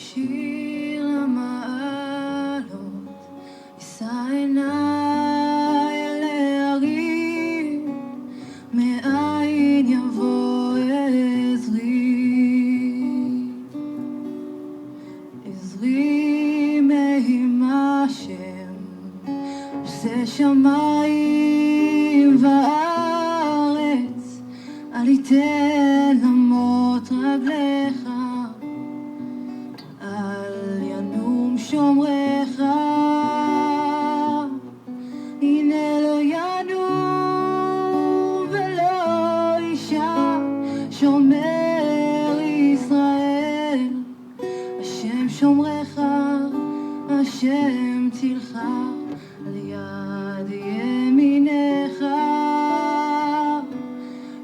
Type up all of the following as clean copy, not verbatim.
שיר המעלות, אשא עיניי אל ההרים, מאין יבוא עזרי מעם השם, עושה שמיים וארץ, אל יתן למוט רגליך, אל ינום שומרך, הנה לא ינום ולא יישן שומר ישראל, השם שומרך, השם צילך, על יד ימינך.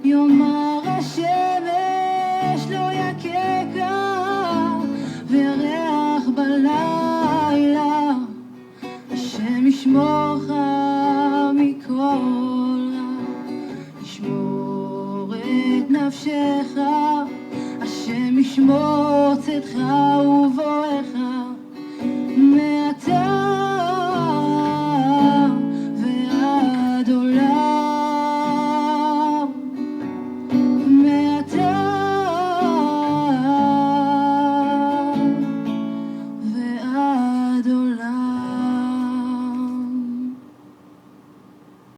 יאמר השמש לא יככה, וירח בלילה, השם ישמורך מכל רע, ישמור את נפשך, השם ישמור צאתך ובואך